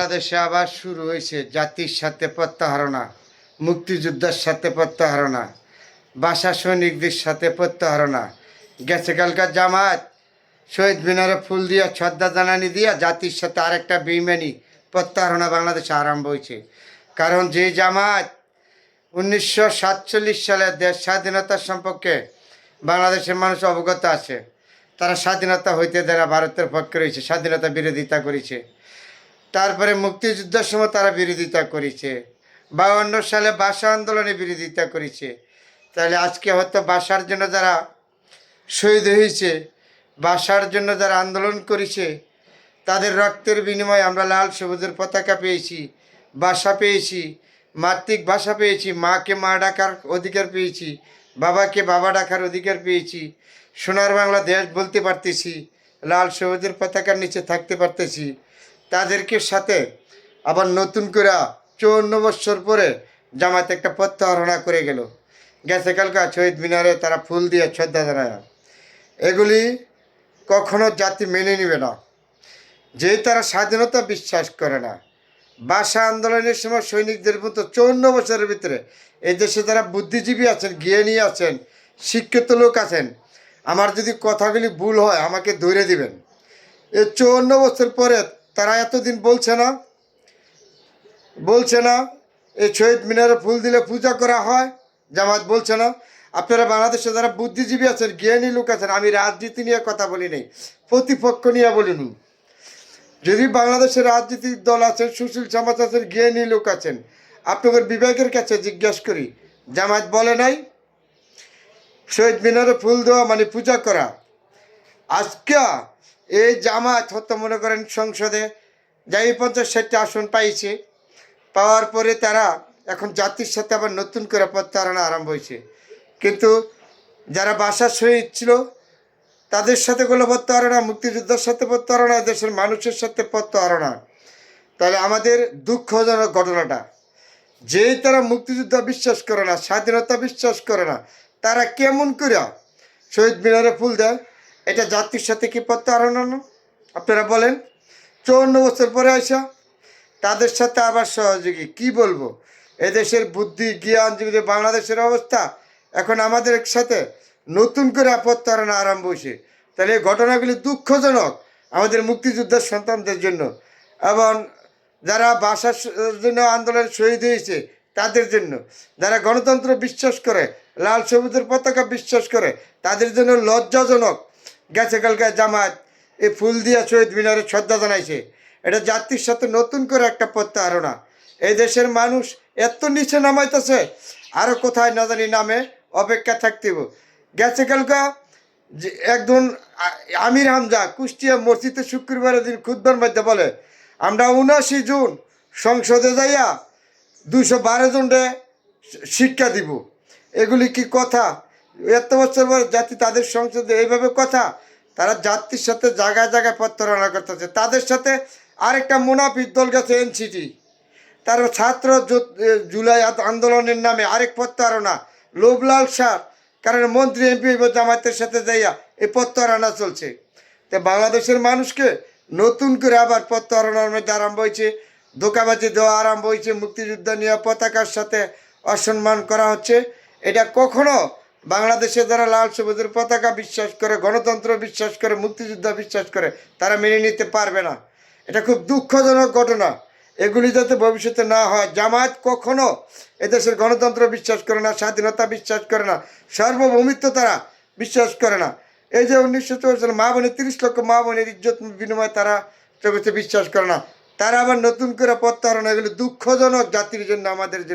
বাংলাদেশে আবার শুরু হয়েছে জাতির সাথে প্রত্যাহারণা, মুক্তিযোদ্ধার সাথে প্রত্যাহারণা, ভাষা সৈনিকদের সাথে প্রত্যাহারণা। গেছে কালকার জামাত শহীদ মিনারে ফুল দিয়া শ্রদ্ধা জানানি দিয়া জাতির সাথে আরেকটা বেইমানি প্রত্যাহারণা বাংলাদেশে আরম্ভ হয়েছে। কারণ যে জামাত 1947 সালে দেশ স্বাধীনতার সম্পর্কে বাংলাদেশের মানুষ অবগত আছে, তারা স্বাধীনতা হইতে দেয়া ভারতের পক্ষে রয়েছে, স্বাধীনতা বিরোধিতা করেছে। তারপরে মুক্তিযুদ্ধের সময় তারা বিরোধিতা করেছে, 52 সালে ভাষা আন্দোলনে বিরোধিতা করেছে। তাহলে আজকে হয়তো ভাষার জন্য যারা শহীদ হয়েছে, ভাষার জন্য যারা আন্দোলন করেছে, তাদের রক্তের বিনিময়ে আমরা লাল সবুজের পতাকা পেয়েছি, ভাষা পেয়েছি, মাতৃভাষা পেয়েছি, মাকে মা ডাকার অধিকার পেয়েছি, বাবাকে বাবা ডাকার অধিকার পেয়েছি, সোনার বাংলা দেশ বলতে পারতেছি, লাল সবুজের পতাকার নিচে থাকতে পারতেছি। তাদেরকে সাথে আবার নতুন করে 54 বছর পরে জামাত একটা প্রত্যাহারণা করে গেল। গেছে কালকা শহীদ মিনারে তারা ফুল দিয়ে শ্রদ্ধা জানায়। এগুলি কখনো জাতি মেনে নেবে না, যে তারা স্বাধীনতা বিশ্বাস করে না। ভাষা আন্দোলনের সময় সৈনিকদের মতো 54 বছরের ভিতরে এই দেশে যারা বুদ্ধিজীবী আছেন, জ্ঞানী আছেন, শিক্ষিত লোক আছেন, আমার যদি কথাগুলি ভুল হয় আমাকে ধরে দিবেন। এই 54 বছর পরে তারা এতদিন বলছে না এই শহীদ মিনারে ফুল দিলে পূজা করা হয়, জামাত বলছে না। আপনারা বাংলাদেশে যারা বুদ্ধিজীবী আছেন, জ্ঞানী লোক আছেন, আমি রাজনীতি নিয়ে কথা বলি নাই, প্রতিপক্ষ নিয়ে বলিনি। যদি বাংলাদেশের রাজনীতিক দল আছেন, সুশীল সমাজ আছেন, জ্ঞানী লোক আছেন, আপনাদের বিবেকের কাছে জিজ্ঞেস করি, জামাত বলে নাই শহীদ মিনারে ফুল দেওয়া মানে পূজা করা? আজকে এই জামাত হয়তো মনে করেন সংসদে যাই 50-60টা আসন পাইছে, পাওয়ার পরে তারা এখন জাতির সাথে আবার নতুন করে প্রত্যাহারণা আরম্ভ হয়েছে। কিন্তু যারা ভাষা শহীদ ছিল তাদের সাথে কোনো প্রত্যাহারণা, মুক্তিযুদ্ধের সাথে প্রত্যাহারণা, দেশের মানুষের সাথে প্রত্যাহারণা। তাহলে আমাদের দুঃখজনক ঘটনাটা, যেই তারা মুক্তিযুদ্ধ বিশ্বাস করে না, স্বাধীনতা বিশ্বাস করে না, তারা কেমন করে শহীদ মিনারে ফুল দেয়? এটা জাতির সাথে কি প্রত্যাহারণা না? আপনারা বলেন। 54 বছর পরে আসা তাদের সাথে আবার সহযোগী, কি বলবো? এদেশের বুদ্ধি জ্ঞান যে বাংলাদেশের অবস্থা, এখন আমাদের সাথে নতুন করে প্রত্যাহারণা আরম্ভ হয়েছে। তাহলে এই ঘটনাগুলি দুঃখজনক আমাদের মুক্তিযোদ্ধার সন্তানদের জন্য, এবং যারা ভাষার জন্য আন্দোলনে শহীদ হয়েছে তাদের জন্য, যারা গণতন্ত্র বিশ্বাস করে, লাল সবুজের পতাকা বিশ্বাস করে, তাদের জন্য লজ্জাজনক। গেছে কালকায় জামাত এই ফুল দিয়া শহীদ মিনারে শ্রদ্ধা জানাইছে, এটা জাতির সাথে নতুন করে একটা প্রত্যাহারণা। এই দেশের মানুষ এত নিচে নামাইতেছে, আরও কোথায় না জানি নামে অপেক্ষা থাকতেব। গেছে কালকা যে একজন আমির হামজা কুষ্টিয়া মসজিদে শুক্রবারের দিন খুতবার মধ্যে বলে, আমরা 79 জুন সংসদে যাইয়া 212 জনরে শিক্ষা দিব। এগুলি কি কথা? এত বছর পর জাতি তাদের সংসদে এইভাবে কথা? তারা জাতির সাথে জায়গায় জায়গায় প্রত্যাহারণা করতেছে। তাদের সাথে আরেকটা মুনাফিক দল গেছে এনসিটি, তার ছাত্র জুলাই আন্দোলনের নামে আরেক প্রত্যাহারণা, লোভ লালসার কারণ মন্ত্রী এমপি জামায়াতের সাথে যাইয়া এই প্রত্যাহারণা চলছে। তো বাংলাদেশের মানুষকে নতুন করে আবার প্রত্যাহারণার মধ্যে আরম্ভ হয়েছে, ধোকাবাজি দেওয়া আরম্ভ হয়েছে, মুক্তিযুদ্ধ নিয়ে পতাকার সাথে অসম্মান করা হচ্ছে। এটা কখনো বাংলাদেশে যারা লাল সবুজের পতাকা বিশ্বাস করে, গণতন্ত্র বিশ্বাস করে, মুক্তিযুদ্ধ বিশ্বাস করে, তারা মেনে নিতে পারবে না। এটা খুব দুঃখজনক ঘটনা। এগুলি যাতে ভবিষ্যতে না হয়। জামায়াত কখনো এদেশের গণতন্ত্র বিশ্বাস করে না, স্বাধীনতা বিশ্বাস করে না, সার্বভৌমিত্ব তারা বিশ্বাস করে না। এই যে 1964 সালে মা বোনের 30 লক্ষ মা বোনের ইজ্জত বিনিময়ে তারা জগতে বিশ্বাস করে না, তারা আবার নতুন করে প্রত্যাহারণা। এগুলি দুঃখজনক জাতির জন্য, আমাদের জন্য।